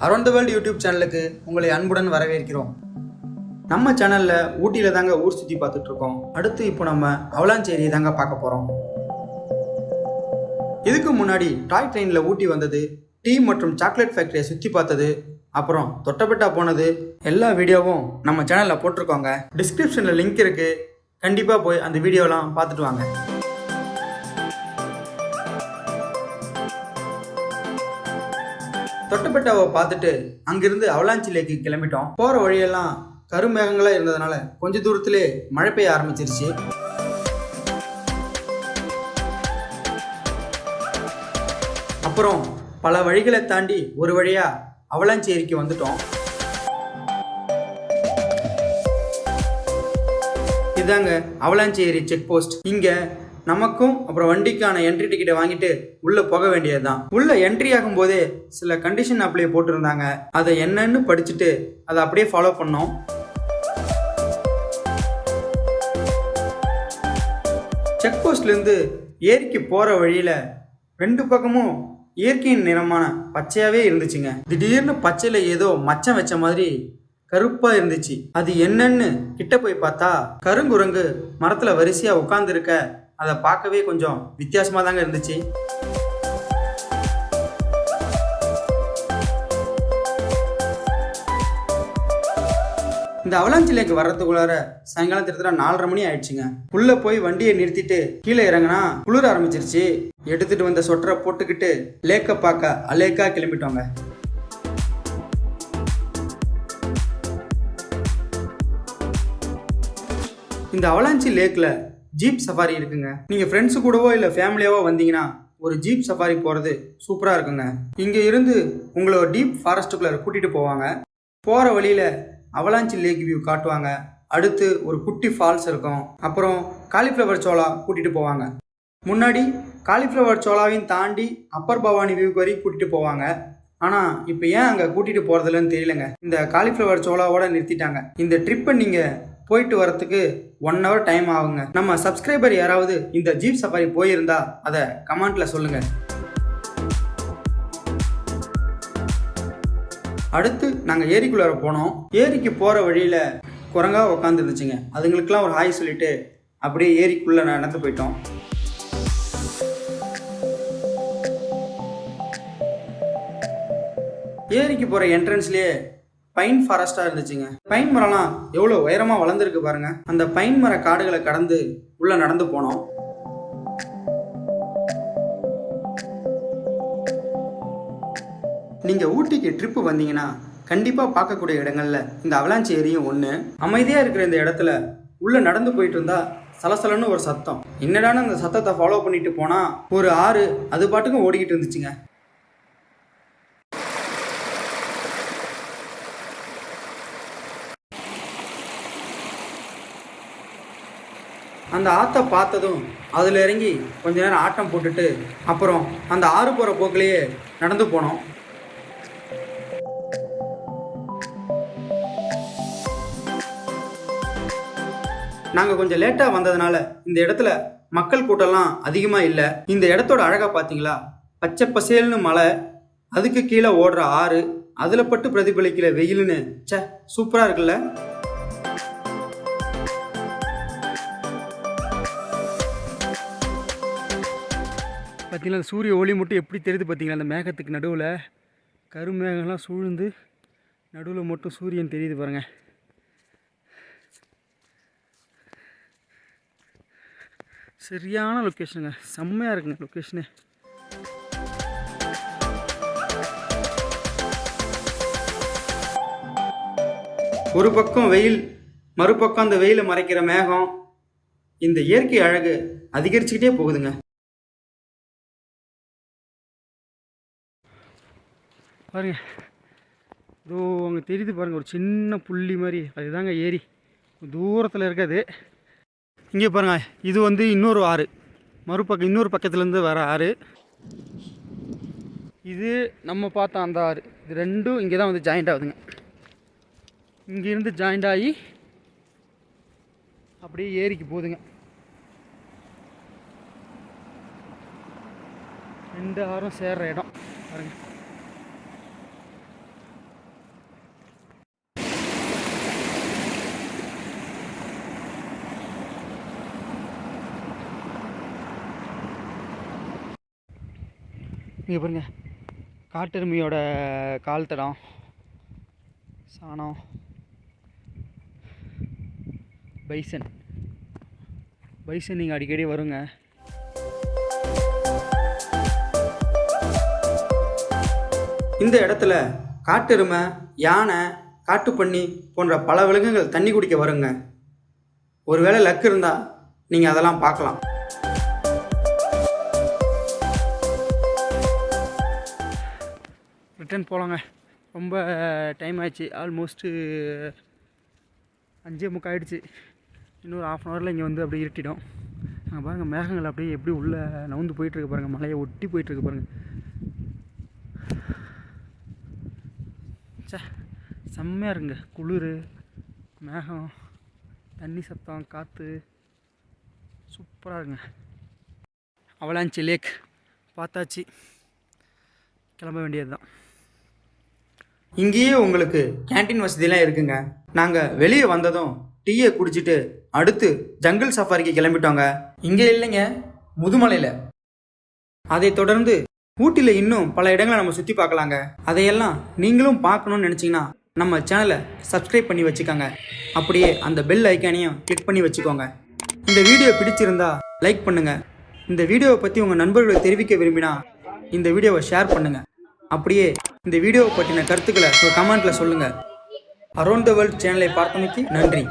Around the world YouTube சேனலுக்கு உங்களை அன்புடன் வரவேற்கிறோம். நம்ம சேனலில் ஊட்டியில் தாங்க ஊர் சுற்றி பார்த்துட்ருக்கோம். அடுத்து இப்போ நம்ம அவலாஞ்ச் ஏரியை தாங்க பார்க்க போகிறோம். இதுக்கு முன்னாடி டாய் ட்ரெயினில் ஊட்டி வந்தது, டீ மற்றும் சாக்லேட் ஃபேக்ட்ரியை சுற்றி பார்த்தது, அப்புறம் தொட்டபெட்டா போனது, எல்லா வீடியோவும் நம்ம சேனலில் போட்டிருக்கோங்க. டிஸ்கிரிப்ஷனில் லிங்க் இருக்குது, கண்டிப்பாக போய் அந்த வீடியோலாம் பார்த்துட்டு வாங்க. தொட்டபெட்டாவை பார்த்துட்டு அங்கிருந்து அவலாஞ்ச் லேக்கு கிளம்பிட்டோம். போகிற வழியெல்லாம் கருமேகங்களாக இருந்ததுனால கொஞ்ச தூரத்திலே மழை பெய்ய ஆரம்பிச்சிருச்சு. அப்புறம் பல வழிகளை தாண்டி ஒரு வழியா அவலாஞ்ச் ஏரிக்கு வந்துட்டோம். இதாங்க அவலாஞ்ச் ஏரி செக் போஸ்ட். இங்க நமக்கும் அப்புறம் வண்டிக்கான என்ட்ரி டிக்கெட்டை வாங்கிட்டு உள்ள போக வேண்டியது தான். உள்ள என்ட்ரி ஆகும் போதே சில கண்டிஷன் அப்ளை போட்டிருந்தாங்க. அதை என்னன்னு படிச்சுட்டு அதை அப்படியே ஃபாலோ பண்ணோம். செக் போஸ்ட்ல இருந்து ஏரிக்கு போற வழியில ரெண்டு பக்கமும் இயற்கையின் நிறமான பச்சையாவே இருந்துச்சுங்க. திடீர்னு பச்சையில ஏதோ மச்சம் வச்ச மாதிரி கருப்பா இருந்துச்சு. அது என்னன்னு கிட்ட போய் பார்த்தா கருங்குரங்கு மரத்துல வரிசையா உட்கார்ந்து இருக்க. அதை பார்க்கவே கொஞ்சம் வித்தியாசமா தாங்க இருந்துச்சு. இந்த அவலாஞ்ச் லேக் வர்றதுக்குள்ளார சாயங்காலம் திருத்தர 4:30 மணி ஆயிடுச்சுங்க. உள்ள போய் வண்டியை நிறுத்திட்டு கீழே இறங்கினா குளிர ஆரம்பிச்சிருச்சு. எடுத்துட்டு வந்த சொட்டரை போட்டுக்கிட்டு லேக்கை பார்க்க அலேக்கா கிளம்பிட்டோங்க. இந்த அவலாஞ்ச் லேக்ல ஜீப் சஃபாரி இருக்குங்க. நீங்க ஃப்ரெண்ட்ஸு கூடவோ இல்லை ஃபேமிலியாவோ வந்தீங்கன்னா ஒரு ஜீப் சஃபாரி போகிறது சூப்பராக இருக்குங்க. இங்கே இருந்து உங்களை ஒரு டீப் ஃபாரஸ்ட்டுக்குள்ளே கூட்டிகிட்டு போவாங்க. போகிற வழியில் அவலாஞ்ச் லேக் வியூ காட்டுவாங்க. அடுத்து ஒரு குட்டி ஃபால்ஸ் இருக்கும். அப்புறம் காலிஃப்ளவர் சோளா கூட்டிகிட்டு போவாங்க. முன்னாடி காலிஃப்ளவர் சோளாவையும் தாண்டி அப்பர் பவானி வியூக்கு வரைக்கும் கூட்டிகிட்டு போவாங்க. ஆனால் இப்போ ஏன் அங்கே கூட்டிகிட்டு போகிறதில்லன்னு தெரியலங்க. இந்த காலிஃப்ளவர் சோளாவோட நிறுத்திட்டாங்க. இந்த ட்ரிப்பை நீங்கள் போயிட்டு வரத்துக்கு 1 hour டைம் ஆகுங்க. நம்ம சப்ஸ்கிரைபர் யாராவது இந்த ஜீப் சஃபாரி போயிருந்தா அதை கமெண்ட்ல சொல்லுங்க. அடுத்து நாங்கள் ஏரிக்குள்ளார போனோம். ஏரிக்கு போகிற வழியில் குரங்கா உட்காந்து இருந்துச்சுங்க. அதுங்களுக்கெல்லாம் ஒரு ஹாய் சொல்லிட்டு அப்படியே ஏரிக்குள்ளே நடந்து போயிட்டோம். ஏரிக்கு போகிற என்ட்ரன்ஸ்லேயே பைன் ஃபாரஸ்டா இருந்துச்சுங்க. பைன் மரம்லாம் எவ்வளோ உயரமா வளர்ந்துருக்கு பாருங்க. அந்த பைன் மர காடுகளை கடந்து உள்ள நடந்து போனோம். நீங்க ஊட்டிக்கு ட்ரிப்பு வந்தீங்கன்னா கண்டிப்பா பார்க்கக்கூடிய இடங்கள்ல இந்த அவலாஞ்ச் ஏரியும் ஒண்ணு. அமைதியா இருக்கிற இந்த இடத்துல உள்ள நடந்து போயிட்டு இருந்தா சலசலன்னு ஒரு சத்தம். என்னடான அந்த சத்தத்தை ஃபாலோ பண்ணிட்டு போனா ஒரு ஆறு அது பாட்டுக்கும் ஓடிக்கிட்டு இருந்துச்சுங்க. அந்த ஆற்றை பார்த்ததும் அதில் இறங்கி கொஞ்ச நேரம் ஆட்டம் போட்டுட்டு அப்புறம் அந்த ஆறு போகிற போக்கிலேயே நடந்து போனோம். நாங்கள் கொஞ்சம் லேட்டாக வந்ததுனால இந்த இடத்துல மக்கள் கூட்டம்லாம் அதிகமாக இல்லை. இந்த இடத்தோட அழகாக பார்த்தீங்களா? பச்சை பசேல்னு மலை, அதுக்கு கீழே ஓடுற ஆறு, அதில் பட்டு பிரதிபலிக்கிற வெயில்னு சூப்பராக இருக்குல்ல. பார்த்தீங்களா சூரிய ஒளி மட்டும் எப்படி தெரியுது பார்த்தீங்களா? அந்த மேகத்துக்கு நடுவில் கருமேகம்லாம் சூழ்ந்து நடுவில் மட்டும் சூரியன் தெரியுது பாருங்கள். சரியான லொக்கேஷனுங்க, செம்மையாக இருக்குங்க லொக்கேஷனு. ஒரு பக்கம் வெயில், மறுபக்கம் அந்த வெயிலை மறைக்கிற மேகம். இந்த இயற்கை அழகு அதிகரிச்சுக்கிட்டே போகுதுங்க. பாருங்க, இதோ அங்கே தெரியுது பாருங்கள் ஒரு சின்ன புள்ளி மாதிரி, அதுதாங்க ஏரி. தூரத்தில் இருக்காது. இங்கே பாருங்கள், இது வந்து இன்னொரு ஆறு, மறுபக்கம் இன்னொரு பக்கத்துலேருந்து வர ஆறு. இது நம்ம பார்த்த அந்த ஆறு. இது ரெண்டும் இங்கே தான் வந்து ஜாயிண்ட் ஆகுதுங்க. இங்கேருந்து ஜாயிண்ட் ஆகி அப்படியே ஏரிக்கு போகுதுங்க. 2 ஆறும் சேர்ற இடம் பாருங்க. இங்கே பாருங்க, காட்டெருமையோட கால் தடம், சாணம், பைசன் நீங்கள் அடிக்கடி வருங்க. இந்த இடத்துல காட்டெருமை, யானை, காட்டுப்பன்னி போன்ற பல விலங்குகள் தண்ணி குடிக்க வருங்க. ஒருவேளை லக் இருந்தால் நீங்கள் அதெல்லாம் பார்க்கலாம். ரிட்டர்ன் போகலாங்க. ரொம்ப டைம் ஆயிடுச்சு. ஆல்மோஸ்ட்டு 5:45 ஆகிடுச்சு. இன்னொரு 1/2 ஹவரில் இங்கே வந்து அப்படியே இருட்டிடும். அங்கே பாருங்கள், மேகங்கள் அப்படியே எப்படி உள்ளே நவுந்து போயிட்டுருக்கு பாருங்கள். மலையை ஒட்டி போயிட்டுருக்கு பாருங்கள். செம்மையாக இருக்குங்க. குளிர், மேகம், தண்ணி சத்தம், காற்று சூப்பராக இருக்குங்க. அவலாஞ்சி லேக் பார்த்தாச்சு, கிளம்ப வேண்டியது தான். இங்கேயே உங்களுக்கு கேன்டீன் வசதியெலாம் இருக்குங்க. நாங்கள் வெளியே வந்ததும் டீயை குடிச்சிட்டு அடுத்து ஜங்கிள் சஃபாரிக்கு கிளம்பிட்டோங்க. இங்கே இல்லைங்க, முதுமலையில். அதை தொடர்ந்து ஊட்டியில் இன்னும் பல இடங்களை நம்ம சுற்றி பார்க்கலாங்க. அதையெல்லாம் நீங்களும் பார்க்கணுன்னு நினச்சிங்கன்னா நம்ம சேனலை சப்ஸ்கிரைப் பண்ணி வச்சுக்கோங்க. அப்படியே அந்த பெல் ஐக்கானையும் கிளிக் பண்ணி வச்சுக்கோங்க. இந்த வீடியோ பிடிச்சிருந்தா லைக் பண்ணுங்கள். இந்த வீடியோவை பற்றி உங்கள் நண்பர்களுக்கு தெரிவிக்க விரும்பினா இந்த வீடியோவை ஷேர் பண்ணுங்கள். அப்படியே இந்த வீடியோவை பற்றின கருத்துக்களை ஒரு கமெண்ட்டில் சொல்லுங்கள். அரௌண்ட் த வேர்ல்ட் சேனலை பார்த்தமைக்கு நன்றி.